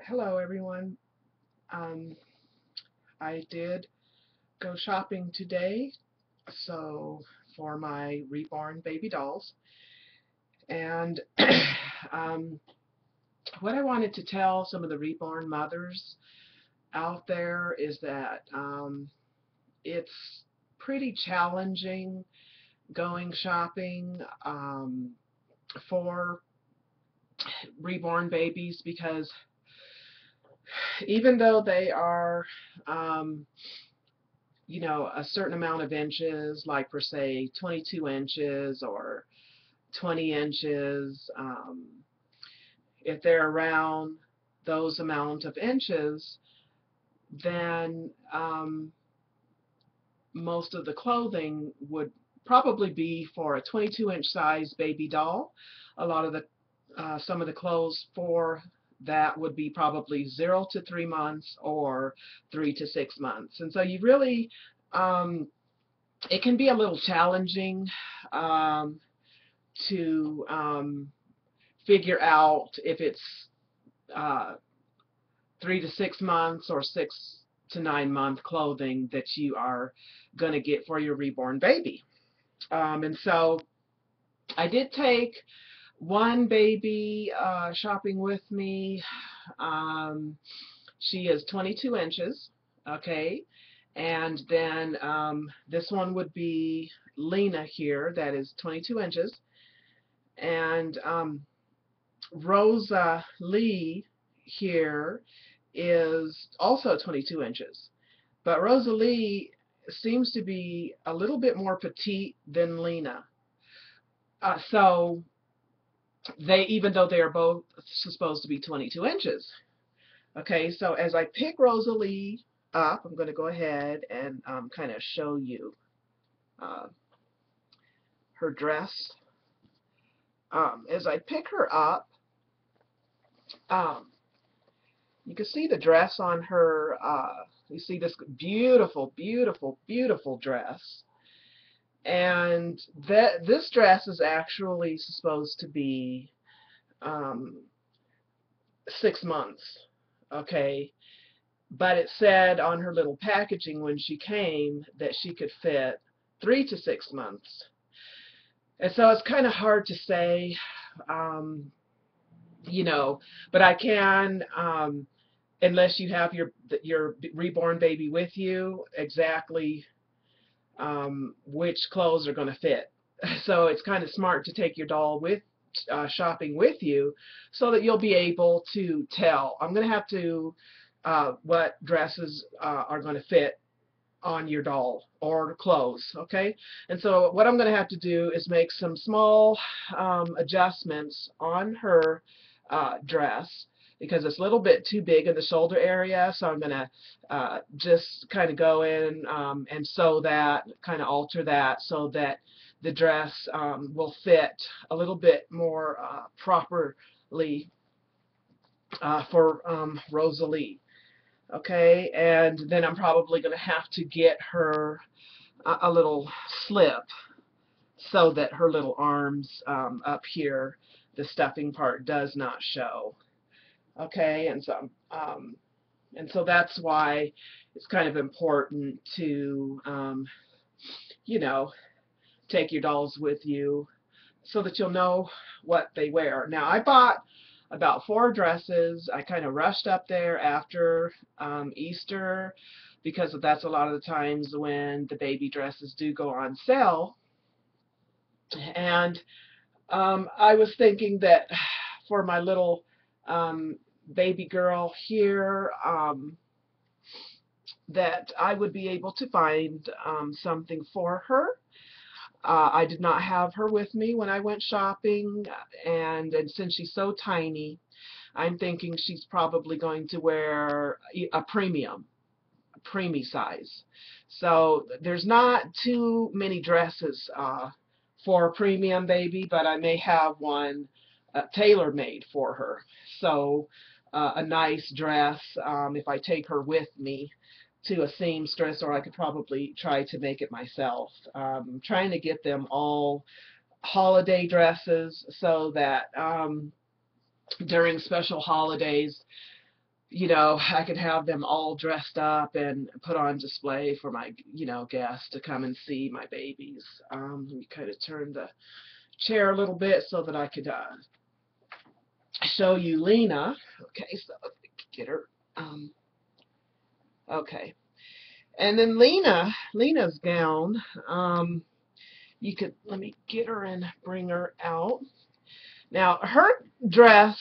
Hello everyone. Um, I did go shopping today, so for my reborn baby dolls. And um, what I wanted to tell some of the reborn mothers out there is that it's pretty challenging going shopping for reborn babies because even though they are um, a certain amount of inches, like for say 22 inches or 20 inches, if they're around those amount of inches, then most of the clothing would probably be for a 22-inch size baby doll. A lot of the some of the clothes for that would be probably 0 to 3 months or 3 to 6 months. And so you really it can be a little challenging um, to figure out if it's uh, 3 to 6 months or 6 to 9 month clothing that you are going to get for your reborn baby. And so I did take one baby shopping with me. Um, she is 22 inches, okay? And then this one would be Lena here, that is 22 inches. And Rosalie here is also 22 inches. But Rosalie seems to be a little bit more petite than Lena. So even though they are both supposed to be 22 inches. Okay, so as I pick Rosalie up, I'm going to go ahead and kind of show you uh, her dress. As I pick her up, um, you can see the dress on her. You see this beautiful, beautiful, beautiful dress. And this dress is actually supposed to be um, 6 months, okay? But it said on her little packaging when she came that she could fit 3 to 6 months. And so it's kind of hard to say, um, you know, but I can, unless you have your reborn baby with you, exactly which clothes are going to fit. So it's kind of smart to take your doll with shopping with you so that you'll be able to tell. I'm going to have to what dresses are going to fit on your doll or clothes, okay? And so what I'm going to have to do is make some small adjustments on her dress because it's a little bit too big in the shoulder area, so I'm going to just kind of go in and sew that, kind of alter that so that the dress will fit a little bit more properly for Rosalie. Okay, and then I'm probably going to have to get her a little slip so that her little arms up here, the stuffing part, does not show. Okay, and so that's why it's kind of important to you know, take your dolls with you so that you'll know what they wear. Now, I bought about 4 dresses. I kind of rushed up there after Easter because that's a lot of the times when the baby dresses do go on sale. And I was thinking that for my little baby girl here, that I would be able to find something for her. I did not have her with me when I went shopping, and since she's so tiny, I'm thinking she's probably going to wear a preemie size. So there's not too many dresses for a premium baby, but I may have one tailor-made for her. So a nice dress if I take her with me to a seamstress, or I could probably try to make it myself. Trying to get them all holiday dresses so that during special holidays I could have them all dressed up and put on display for my, guests to come and see my babies. Let me kind of turn the chair a little bit so that I could show you Lena. Okay, so let me get her. Um, okay, and then Lena's gown. Let me get her and bring her out. Now her dress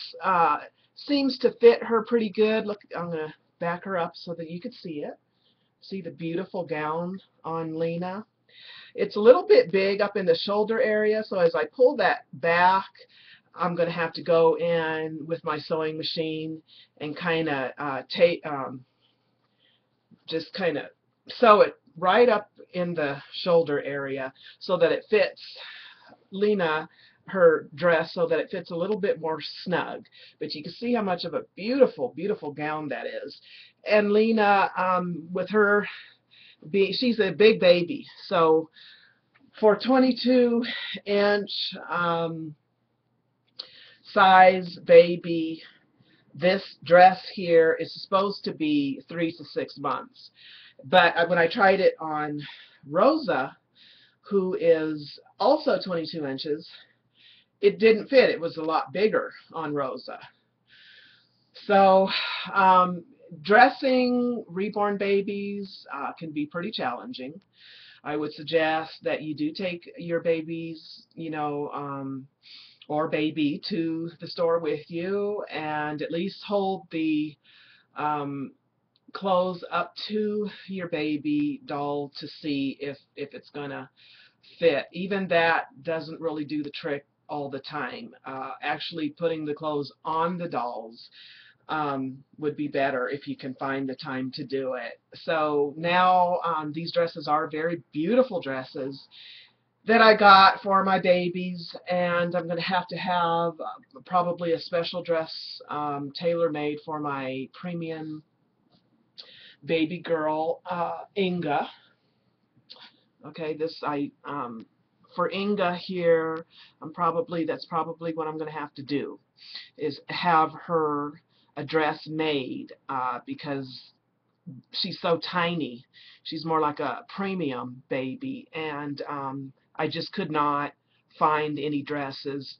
seems to fit her pretty good. Look, I'm gonna back her up so that you can see it. See the beautiful gown on Lena. It's a little bit big up in the shoulder area, so as I pull that back, I'm going to have to go in with my sewing machine and kind of just kind of sew it right up in the shoulder area so that it fits Lena, her dress, so that it fits a little bit more snug. But you can see how much of a beautiful, beautiful gown that is. And Lena, with her she's a big baby, so for 22-inch size baby, this dress here is supposed to be 3 to 6 months. But when I tried it on Rosa, who is also 22 inches, it didn't fit. It was a lot bigger on Rosa. So dressing reborn babies can be pretty challenging. I would suggest that you do take your babies, or baby to the store with you and at least hold the clothes up to your baby doll to see if it's gonna fit. Even that doesn't really do the trick all the time. Actually putting the clothes on the dolls would be better if you can find the time to do it. So now these dresses are very beautiful dresses that I got for my babies, and I'm going to have probably a special dress tailor-made for my premium baby girl, Inga. Okay, for Inga here, that's probably what I'm going to have to do, is have her a dress made because she's so tiny. She's more like a premium baby, and I just could not find any dresses,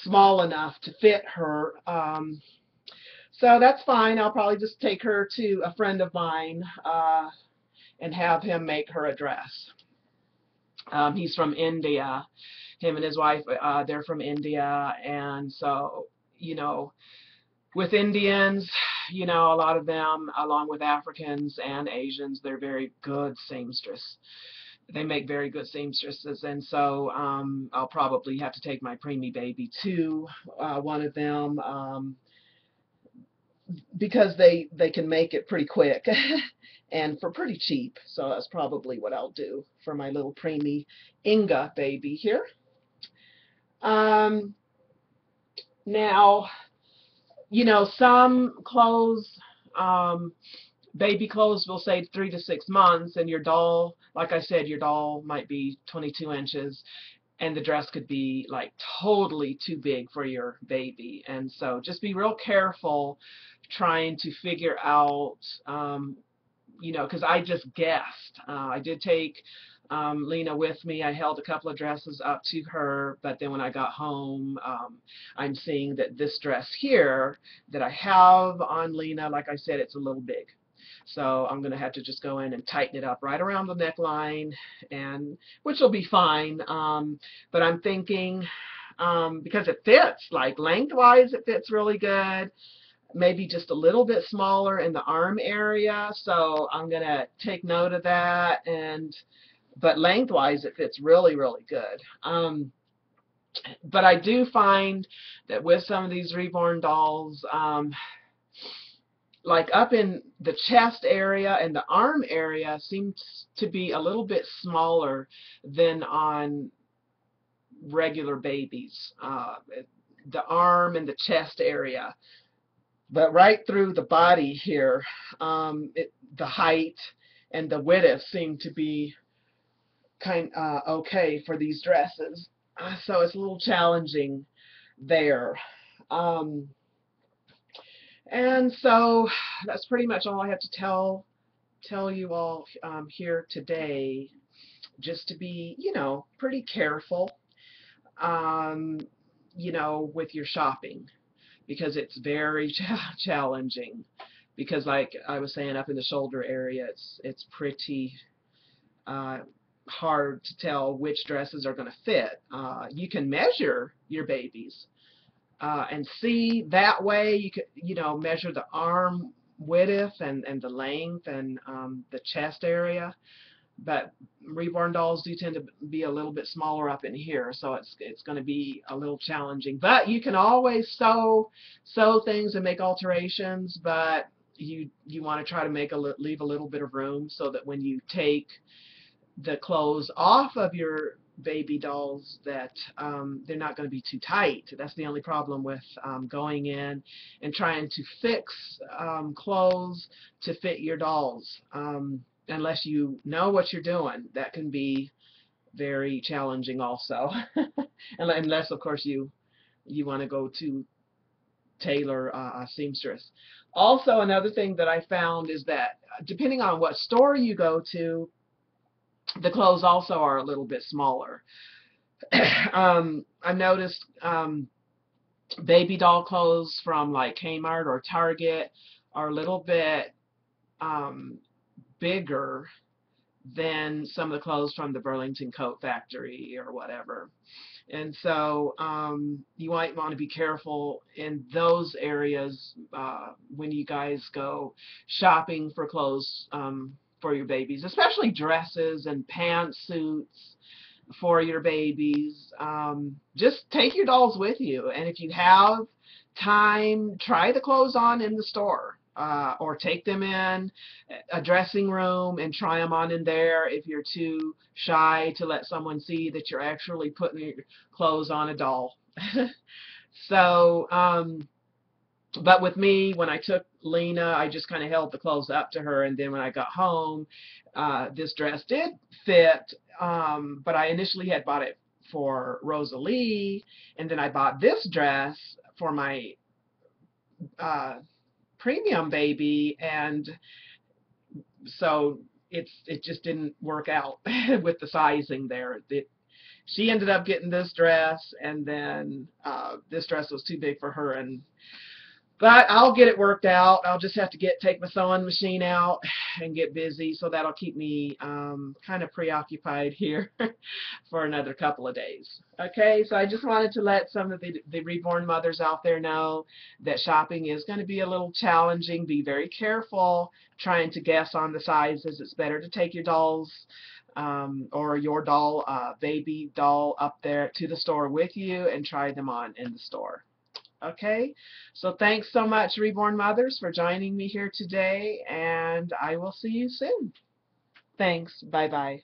small enough to fit her. So that's fine. I'll probably just take her to a friend of mine and have him make her a dress. He's from India. Him and his wife, they're from India, and so, with Indians, a lot of them, along with Africans and Asians, they're very good seamstress. They make very good seamstresses, and so I'll probably have to take my preemie baby to one of them because they can make it pretty quick and for pretty cheap. So that's probably what I'll do for my little preemie Inga baby here. Now, some clothes, baby clothes will say 3 to 6 months, and your doll, like I said, your doll might be 22 inches, and the dress could be like totally too big for your baby. And so just be real careful trying to figure out, because I just guessed. I did take Lena with me. I held a couple of dresses up to her, but then when I got home, I'm seeing that this dress here that I have on Lena, like I said, it's a little big. So I'm going to have to just go in and tighten it up right around the neckline, and which will be fine. But I'm thinking, because it fits, like lengthwise, it fits really good. Maybe just a little bit smaller in the arm area. So I'm going to take note of that, but lengthwise it fits really, really good. But I do find that with some of these reborn dolls, like up in the chest area and the arm area seems to be a little bit smaller than on regular babies. The arm and the chest area. But right through the body here, the height and the width seem to be okay for these dresses. So it's a little challenging there. And so that's pretty much all I have to tell you all here today. Just to be, pretty careful, um, with your shopping, because it's very challenging. Because like I was saying, up in the shoulder area, it's pretty uh, hard to tell which dresses are going to fit. You can measure your babies and see that way. You could, measure the arm width and the length and the chest area. But reborn dolls do tend to be a little bit smaller up in here, so it's going to be a little challenging. But you can always sew things and make alterations, but you want to try to leave a little bit of room so that when you take the clothes off of your baby dolls, that they're not going to be too tight. That's the only problem with going in and trying to fix clothes to fit your dolls. Unless you know what you're doing, that can be very challenging also. Unless, of course, you want to go to tailor a seamstress. Also, another thing that I found is that depending on what store you go to, the clothes also are a little bit smaller. I noticed baby doll clothes from like Kmart or Target are a little bit bigger than some of the clothes from the Burlington Coat Factory or whatever. And so you might want to be careful in those areas when you guys go shopping for clothes for your babies, especially dresses and pantsuits for your babies. Just take your dolls with you, and if you have time, try the clothes on in the store. Or take them in a dressing room and try them on in there if you're too shy to let someone see that you're actually putting your clothes on a doll. So, but with me, when I took Lena, I just kind of held the clothes up to her, and then when I got home, this dress did fit, but I initially had bought it for Rosalie, and then I bought this dress for my uh, premium baby, and so it just didn't work out with the sizing there. She ended up getting this dress, and then this dress was too big for her, but I'll get it worked out. I'll just have to take my sewing machine out and get busy, so that'll keep me kind of preoccupied here for another couple of days. Okay, so I just wanted to let some of the reborn mothers out there know that shopping is going to be a little challenging. Be very careful trying to guess on the sizes. It's better to take your dolls or your doll, baby doll, up there to the store with you and try them on in the store. Okay, so thanks so much, Reborn Mothers, for joining me here today, and I will see you soon. Thanks. Bye-bye.